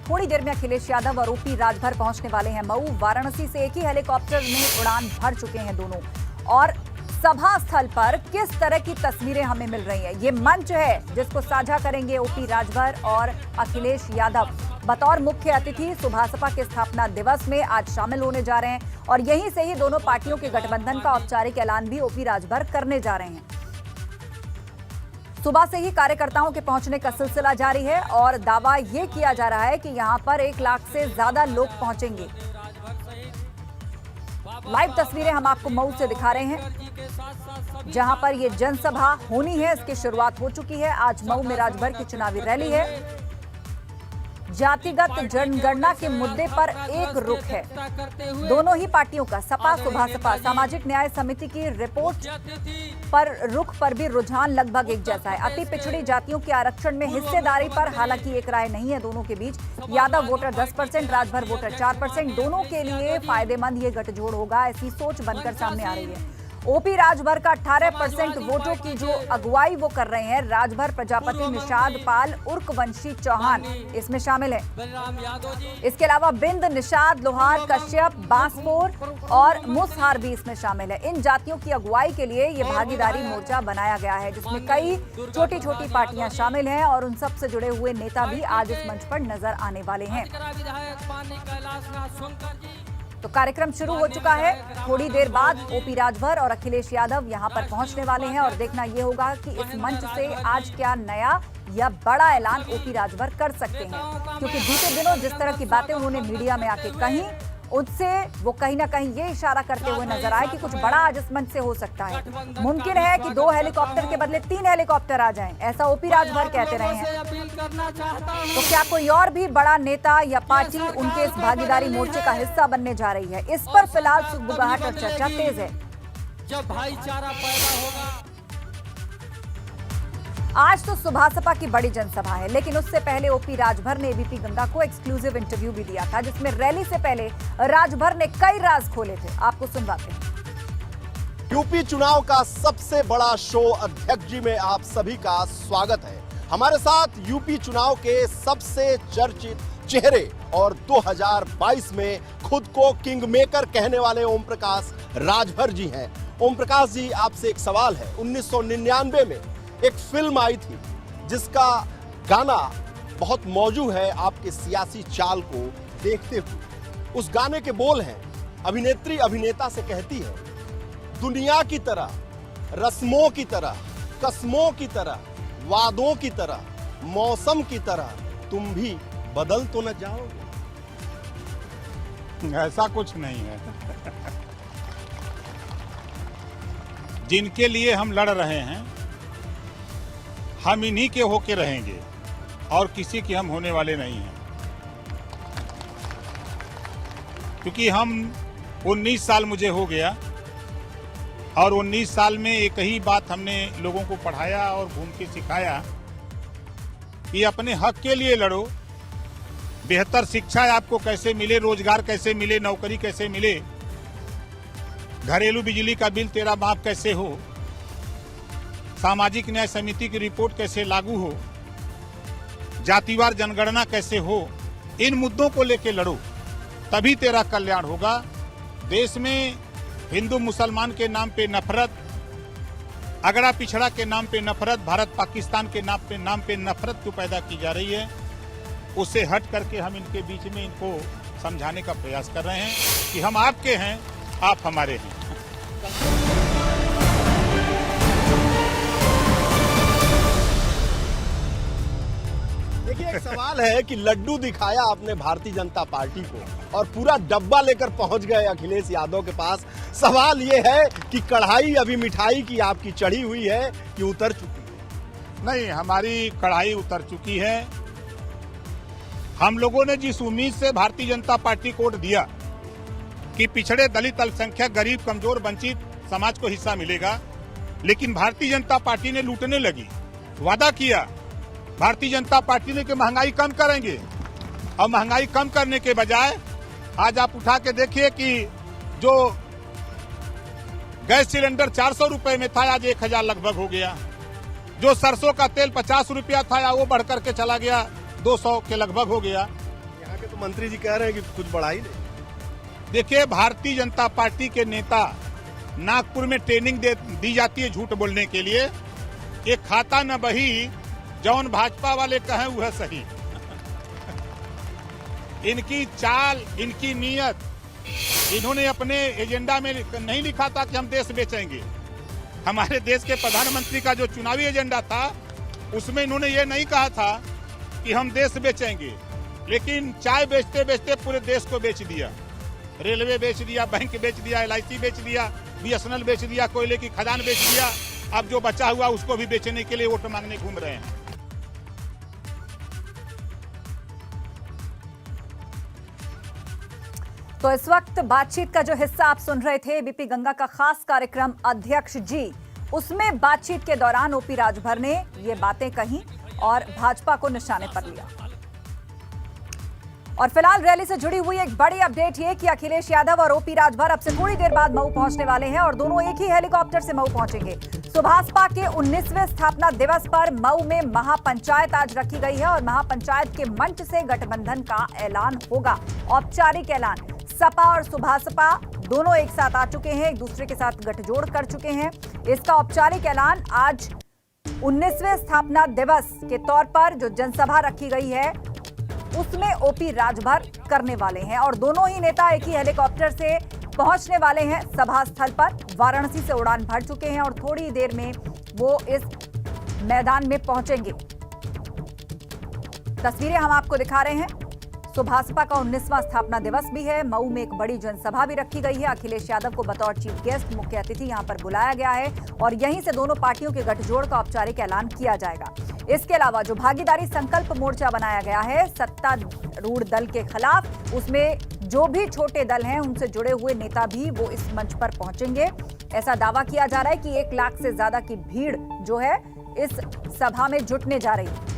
थोड़ी देर में अखिलेश यादव और ओपी राजभर पहुंचने वाले हैं मऊ। वाराणसी से एक ही हेलीकॉप्टर में उड़ान भर चुके हैं दोनों। और सभा स्थल पर किस तरह की तस्वीरें हमें मिल रही हैं, ये मंच है जिसको साझा करेंगे ओपी राजभर और अखिलेश यादव। बतौर मुख्य अतिथि सुभासपा के स्थापना दिवस में आज शामिल होने जा रहे हैं और यहीं से ही दोनों पार्टियों के गठबंधन का औपचारिक ऐलान भी ओपी राजभर करने जा रहे हैं। सुबह से ही कार्यकर्ताओं के पहुंचने का सिलसिला जारी है और दावा यह किया जा रहा है कि यहां पर 1 लाख से ज्यादा लोग पहुंचेंगे। लाइव तस्वीरें हम आपको मऊ से दिखा रहे हैं, जहां पर यह जनसभा होनी है। इसकी शुरुआत हो चुकी है। आज मऊ में राजभर की चुनावी रैली है। जातिगत जनगणना के मुद्दे पर एक रुख है। दोनों ही पार्टियों का सपा सुभासपा सामाजिक न्याय समिति की रिपोर्ट पर रुख पर भी रुझान लगभग एक जैसा है। अति पिछड़ी जातियों के आरक्षण में हिस्सेदारी पर हालांकि एक राय नहीं है दोनों के बीच। Yadav voter 10%, Rajbhar voter 4%। दोनों के लिए फायदेमंद ये गठजोड़ होगा, ऐसी सोच बनकर सामने आ रही है। ओपी राजभर का 18% वोटों की जो अगुवाई वो कर रहे हैं, राजभर प्रजापति निषाद पाल उर्कवंशी चौहान इसमें शामिल है। इसके अलावा बिंद निषाद लोहार कश्यप बांसपोर और मुसहार भी इसमें शामिल है। इन जातियों की अगुवाई के लिए ये भागीदारी मोर्चा बनाया गया है, जिसमें कई छोटी छोटी पार्टियां शामिल हैं और उन सब से जुड़े हुए नेता भी आज इस मंच पर नजर आने वाले हैं। तो कार्यक्रम शुरू हो चुका है। थोड़ी देर बाद ओपी राजभर और अखिलेश यादव यहां पर पहुंचने वाले हैं और देखना यह होगा कि इस मंच से आज क्या नया या बड़ा ऐलान ओपी राजभर कर सकते हैं, क्योंकि बीते दिनों जिस तरह की बातें उन्होंने मीडिया में आके कही, उससे वो कहीं ना कहीं ये इशारा करते हुए नजर आए कि कुछ बड़ा आज इस मंच से हो सकता है। मुमकिन है कि 2 हेलीकॉप्टर के बदले 3 हेलीकॉप्टर आ जाएं, ऐसा ओपी राजभर कहते रहे हैं। तो क्या कोई और भी बड़ा नेता या पार्टी उनके इस भागीदारी मोर्चे का हिस्सा बनने जा रही है, इस पर फिलहाल सुगबुगाहट और चर्चा तेज है। जब भाईचारा पैदा होगा। आज तो सुभासपा की बड़ी जनसभा है, लेकिन उससे पहले ओपी राजभर ने एबीपी गंगा को एक्सक्लूसिव इंटरव्यू भी दिया था, जिसमें रैली से पहले राजभर ने कई राज खोले थे। आपको सुनवाते हैं। यूपी चुनाव का सबसे बड़ा शो अध्यक्ष जी में आप सभी का स्वागत है। हमारे साथ यूपी चुनाव के सबसे चर्चित चेहरे और 2022 में खुद को किंग मेकर कहने वाले ओम प्रकाश राजभर जी हैं। ओम प्रकाश जी, आपसे एक सवाल है। 1999 में एक फिल्म आई थी जिसका गाना बहुत मौजू है आपके सियासी चाल को देखते हुए। उस गाने के बोल हैं, अभिनेत्री अभिनेता से कहती है, दुनिया की तरह, रस्मों की तरह, कस्मों की तरह, वादों की तरह, मौसम की तरह तुम भी बदल तो न जाओगे? ऐसा कुछ नहीं है। जिनके लिए हम लड़ रहे हैं, हम इन्हीं के होके रहेंगे और किसी के हम होने वाले नहीं हैं। क्योंकि हम 19 साल मुझे हो गया और 19 साल में एक ही बात हमने लोगों को पढ़ाया और घूम के सिखाया कि अपने हक के लिए लड़ो। बेहतर शिक्षा आपको कैसे मिले, रोजगार कैसे मिले, नौकरी कैसे मिले, घरेलू बिजली का बिल तेरा माफ कैसे हो, सामाजिक न्याय समिति की रिपोर्ट कैसे लागू हो, जातिवार जनगणना कैसे हो, इन मुद्दों को लेकर लड़ो, तभी तेरा कल्याण होगा। देश में हिंदू मुसलमान के नाम पे नफरत, अगड़ा पिछड़ा के नाम पे नफरत, भारत पाकिस्तान के नाम पे नफरत जो पैदा की जा रही है, उससे हट करके हम इनके बीच में इनको समझाने का प्रयास कर रहे हैं कि हम आपके हैं, आप हमारे हैं। देखिए, एक सवाल है कि लड्डू दिखाया आपने भारतीय जनता पार्टी को और पूरा डब्बा लेकर पहुंच गए अखिलेश यादव के पास। सवाल ये है कि कढ़ाई अभी मिठाई की आपकी चढ़ी हुई है कि उतर चुकी है? नहीं, हमारी कढ़ाई उतर चुकी है। हम लोगों ने जिस उम्मीद से भारतीय जनता पार्टी को वोट दिया कि पिछड़े, दलित, अल्पसंख्यक, गरीब, कमजोर, वंचित समाज को हिस्सा मिलेगा, लेकिन भारतीय जनता पार्टी ने लूटने लगी। वादा किया भारतीय जनता पार्टी ने कि महंगाई कम करेंगे, और महंगाई कम करने के बजाय आज आप उठा के देखिए कि जो गैस सिलेंडर 400 रुपए में था, आज 1000 लगभग हो गया। जो सरसों का तेल 50 रुपया था, वो बढ़ करके चला गया 200 के लगभग हो गया। के तो मंत्री जी कह रहे हैं कि कुछ बढ़ा ही नहीं। देखिए, भारतीय जनता पार्टी के नेता नागपुर में ट्रेनिंग दी जाती है झूठ बोलने के लिए। एक खाता न बही, जौन भाजपा वाले कहें वह सही। इनकी चाल, इनकी नीयत, इन्होंने अपने एजेंडा में नहीं लिखा था कि हम देश बेचेंगे। हमारे देश के प्रधानमंत्री का जो चुनावी एजेंडा था उसमें इन्होंने ये नहीं कहा था कि हम देश बेचेंगे, लेकिन चाय बेचते बेचते पूरे देश को बेच दिया। रेलवे बेच दिया, बैंक बेच दिया, LIC बेच दिया, BSNL बेच दिया, कोयले की खदान बेच दिया। अब जो बचा हुआ उसको भी बेचने के लिए वोट मांगने घूम रहे हैं। तो इस वक्त बातचीत का जो हिस्सा आप सुन रहे थे, बीपी गंगा का खास कार्यक्रम अध्यक्ष जी, उसमें बातचीत के दौरान ओपी राजभर ने ये बातें कही और भाजपा को निशाने पर लिया। और फिलहाल रैली से जुड़ी हुई एक बड़ी अपडेट ये कि अखिलेश यादव और ओपी राजभर अब से थोड़ी देर बाद मऊ पहुंचने वाले हैं और दोनों एक ही हेलीकॉप्टर से मऊ पहुंचेंगे। सुभाषपा के 19वें स्थापना दिवस पर मऊ में महापंचायत आज रखी गई है और महापंचायत के मंच से गठबंधन का ऐलान होगा, औपचारिक ऐलान। सपा और सुभाषपा दोनों एक साथ आ चुके हैं, एक दूसरे के साथ गठजोड़ कर चुके हैं। इसका औपचारिक ऐलान आज 19वें स्थापना दिवस के तौर पर जो जनसभा रखी गई है उसमें ओपी राजभर करने वाले हैं और दोनों ही नेता एक ही हेलीकॉप्टर से पहुंचने वाले हैं सभा स्थल पर। वाराणसी से उड़ान भर चुके हैं और थोड़ी देर में वो इस मैदान में पहुंचेंगे। तस्वीरें हम आपको दिखा रहे हैं। सुभाषपा का 19वां स्थापना दिवस भी है। मऊ में एक बड़ी जनसभा भी रखी गई है। अखिलेश यादव को बतौर चीफ गेस्ट मुख्य अतिथि यहां पर बुलाया गया है और यहीं से दोनों पार्टियों के गठजोड़ का औपचारिक ऐलान किया जाएगा। इसके अलावा जो भागीदारी संकल्प मोर्चा बनाया गया है सत्तारूढ़ दल के खिलाफ, उसमें जो भी छोटे दल हैं उनसे जुड़े हुए नेता भी वो इस मंच पर पहुंचेंगे। ऐसा दावा किया जा रहा है कि 1 लाख से ज्यादा की भीड़ जो है इस सभा में जुटने जा रही है।